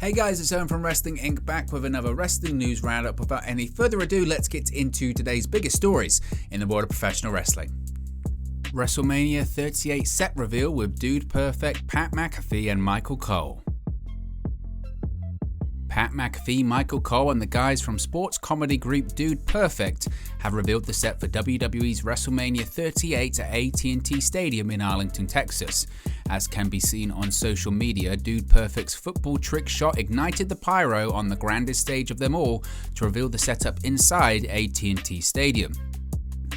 Hey guys, it's Owen from Wrestling Inc. back with another wrestling news roundup. Without any further ado, let's get into today's biggest stories in the world of professional wrestling. WrestleMania 38 set reveal with Dude Perfect, Pat McAfee and Michael Cole. Pat McAfee, Michael Cole and the guys from sports comedy group Dude Perfect have revealed the set for WWE's WrestleMania 38 at AT&T Stadium in Arlington, Texas. As can be seen on social media, Dude Perfect's football trick shot ignited the pyro on the grandest stage of them all to reveal the setup inside AT&T Stadium.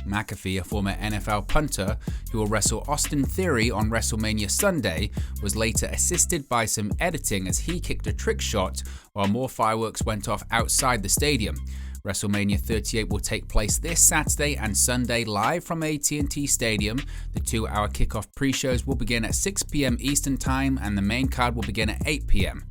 McAfee, a former NFL punter who will wrestle Austin Theory on WrestleMania Sunday, was later assisted by some editing as he kicked a trick shot while more fireworks went off outside the stadium. WrestleMania 38 will take place this Saturday and Sunday live from AT&T Stadium. The 2-hour kickoff pre-shows will begin at 6 p.m. Eastern Time and the main card will begin at 8 p.m.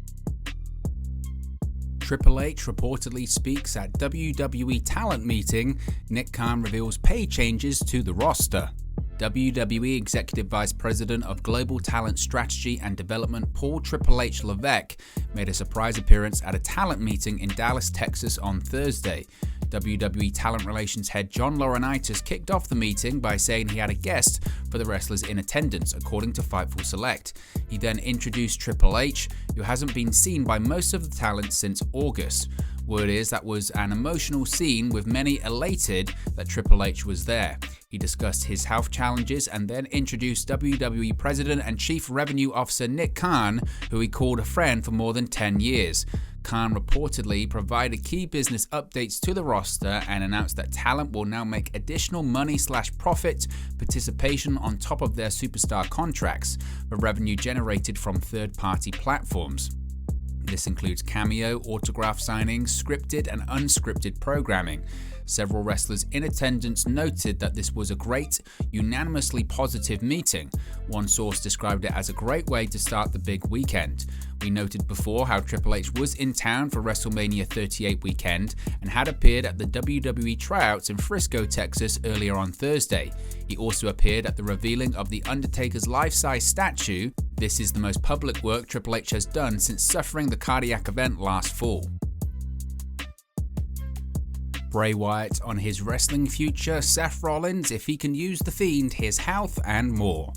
Triple H reportedly speaks at WWE talent meeting. Nick Khan reveals pay changes to the roster. WWE Executive Vice President of Global Talent Strategy and Development Paul Triple H Levesque made a surprise appearance at a talent meeting in Dallas, Texas on Thursday. WWE Talent Relations Head John Laurinaitis kicked off the meeting by saying he had a guest for the wrestlers in attendance, according to Fightful Select. He then introduced Triple H, who hasn't been seen by most of the talent since August. Word is that was an emotional scene with many elated that Triple H was there. He discussed his health challenges and then introduced WWE President and Chief Revenue Officer Nick Khan, who he called a friend for more than 10 years. Khan reportedly provided key business updates to the roster and announced that talent will now make additional money/profit participation on top of their superstar contracts for revenue generated from third-party platforms. This includes cameo, autograph signings, scripted and unscripted programming. Several wrestlers in attendance noted that this was a great, unanimously positive meeting. One source described it as a great way to start the big weekend. We noted before how Triple H was in town for WrestleMania 38 weekend and had appeared at the WWE tryouts in Frisco, Texas earlier on Thursday. He also appeared at the revealing of The Undertaker's life-size statue. This is the most public work Triple H has done since suffering the cardiac event last fall. Bray Wyatt on his wrestling future, Seth Rollins if he can use the Fiend, his health and more.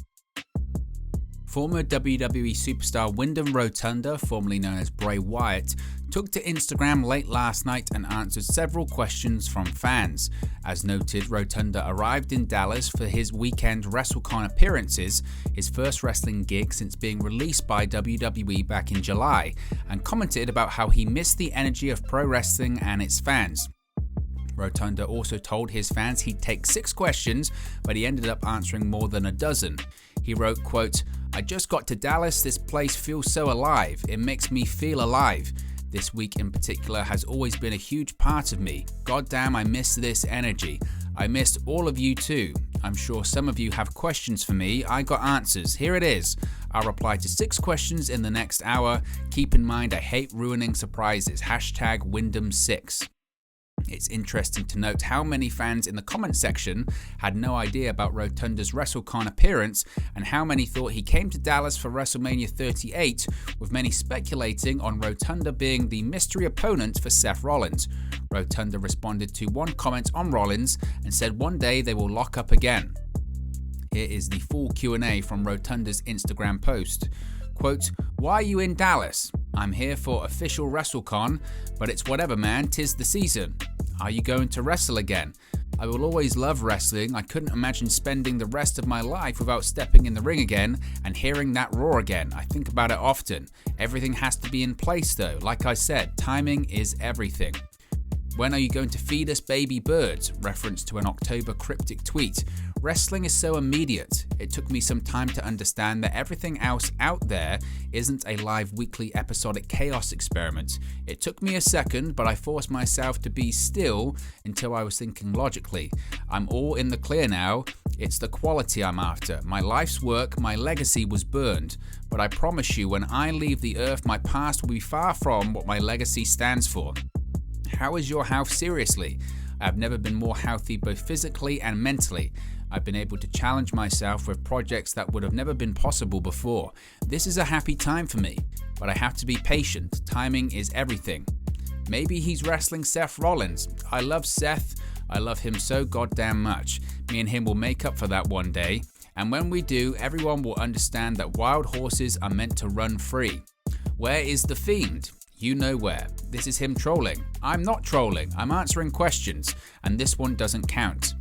Former WWE superstar Wyndham Rotunda, formerly known as Bray Wyatt, took to Instagram late last night and answered several questions from fans. As noted, Rotunda arrived in Dallas for his weekend WrestleCon appearances, his first wrestling gig since being released by WWE back in July, and commented about how he missed the energy of pro wrestling and its fans. Rotunda also told his fans he'd take 6 questions, but he ended up answering more than a dozen. He wrote, quote, "I just got to Dallas, this place feels so alive, it makes me feel alive. This week in particular has always been a huge part of me. Goddamn, I miss this energy. I missed all of you too. I'm sure some of you have questions for me. I got answers. Here it is. I'll reply to 6 questions in the next hour. Keep in mind I hate ruining surprises. #Wyndham6. It's interesting to note how many fans in the comment section had no idea about Rotunda's WrestleCon appearance and how many thought he came to Dallas for WrestleMania 38, with many speculating on Rotunda being the mystery opponent for Seth Rollins. Rotunda responded to one comment on Rollins and said one day they will lock up again. Here is the full Q&A from Rotunda's Instagram post. Quote, "Why are you in Dallas? I'm here for official WrestleCon, but it's whatever man, 'tis the season. Are you going to wrestle again? I will always love wrestling. I couldn't imagine spending the rest of my life without stepping in the ring again and hearing that roar again. I think about it often. Everything has to be in place though. Like I said, timing is everything. When are you going to feed us baby birds?" Reference to an October cryptic tweet. "Wrestling is so immediate. It took me some time to understand that everything else out there isn't a live weekly episodic chaos experiment. It took me a second, but I forced myself to be still until I was thinking logically. I'm all in the clear now. It's the quality I'm after. My life's work, my legacy was burned. But I promise you, when I leave the earth, my past will be far from what my legacy stands for. How is your health? Seriously? I've never been more healthy both physically and mentally. I've been able to challenge myself with projects that would have never been possible before. This is a happy time for me, but I have to be patient. Timing is everything. Maybe he's wrestling Seth Rollins. I love Seth. I love him so goddamn much. Me and him will make up for that one day. And when we do, everyone will understand that wild horses are meant to run free. Where is the Fiend? You know where. This is him trolling. I'm not trolling. I'm answering questions. And this one doesn't count.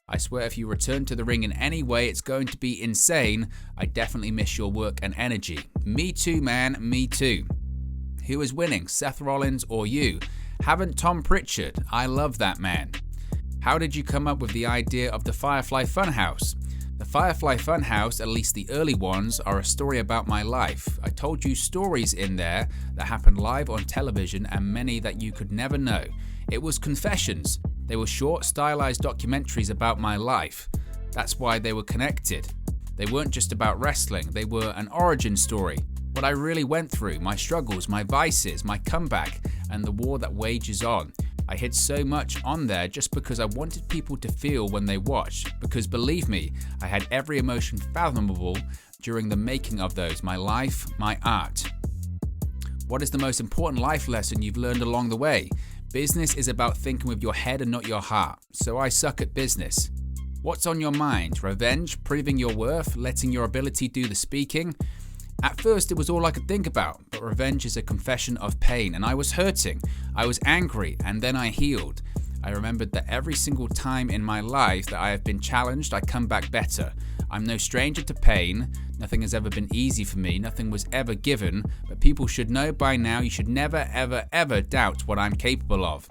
I swear if you return to the ring in any way, it's going to be insane. I definitely miss your work and energy. Me too, man. Me too. Who is winning, Seth Rollins or you? Haven't Tom Pritchard. I love that man. How did you come up with the idea of the Firefly Funhouse? The Firefly Funhouse, at least the early ones, are a story about my life. I told you stories in there that happened live on television and many that you could never know. It was confessions. They were short, stylized documentaries about my life. That's why they were connected. They weren't just about wrestling, they were an origin story. What I really went through, my struggles, my vices, my comeback, and the war that wages on. I hid so much on there just because I wanted people to feel when they watched. Because believe me, I had every emotion fathomable during the making of those, my life, my art. What is the most important life lesson you've learned along the way? Business is about thinking with your head and not your heart. So I suck at business. What's on your mind? Revenge? Proving your worth? Letting your ability do the speaking? At first, it was all I could think about, but revenge is a confession of pain, and I was hurting. I was angry, and then I healed. I remembered that every single time in my life that I have been challenged, I come back better. I'm no stranger to pain. Nothing has ever been easy for me. Nothing was ever given, but people should know by now you should never, ever, ever doubt what I'm capable of.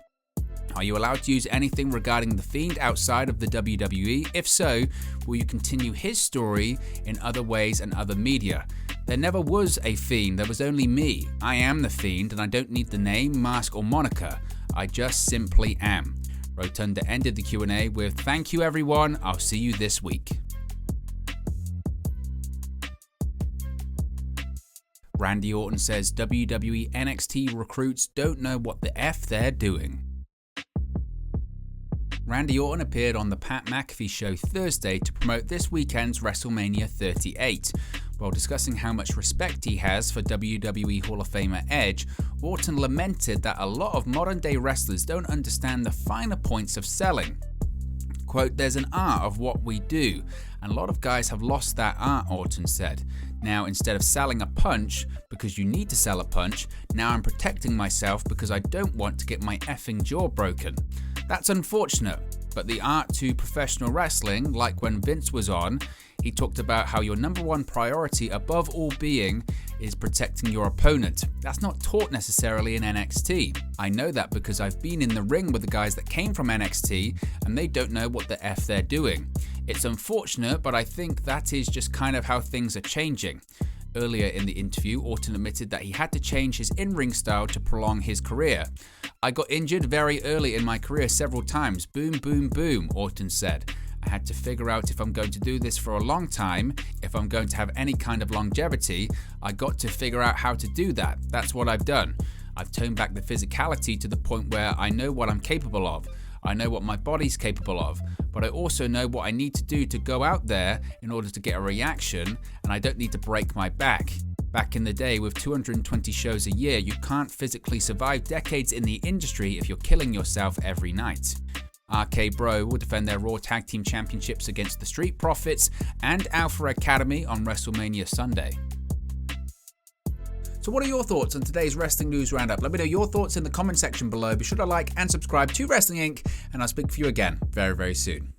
Are you allowed to use anything regarding The Fiend outside of the WWE? If so, will you continue his story in other ways and other media? There never was a Fiend, there was only me. I am the Fiend and I don't need the name, mask or moniker. I just simply am. Rotunda ended the Q&A with, "Thank you everyone, I'll see you this week." Randy Orton says WWE NXT recruits don't know what the F they're doing. Randy Orton appeared on the Pat McAfee show Thursday to promote this weekend's WrestleMania 38. While discussing how much respect he has for WWE Hall of Famer Edge, Orton lamented that a lot of modern-day wrestlers don't understand the finer points of selling. Quote, "There's an art of what we do, and a lot of guys have lost that art," Orton said. "Now, instead of selling a punch because you need to sell a punch, now I'm protecting myself because I don't want to get my effing jaw broken. That's unfortunate, but the art to professional wrestling, like when Vince was on, he talked about how your number one priority above all being is protecting your opponent. That's not taught necessarily in NXT. I know that because I've been in the ring with the guys that came from NXT and they don't know what the F they're doing. It's unfortunate, but I think that is just kind of how things are changing." Earlier in the interview, Orton admitted that he had to change his in-ring style to prolong his career. "I got injured very early in my career several times. Boom, boom, boom," Orton said. "I had to figure out if I'm going to do this for a long time, if I'm going to have any kind of longevity, I got to figure out how to do that. That's what I've done. I've toned back the physicality to the point where I know what I'm capable of. I know what my body's capable of, but I also know what I need to do to go out there in order to get a reaction, and I don't need to break my back. Back in the day, with 220 shows a year, you can't physically survive decades in the industry if you're killing yourself every night." RK Bro will defend their Raw Tag Team Championships against the Street Profits and Alpha Academy on WrestleMania Sunday. So what are your thoughts on today's Wrestling News Roundup? Let me know your thoughts in the comment section below. Be sure to like and subscribe to Wrestling Inc. and I'll speak for you again very, very soon.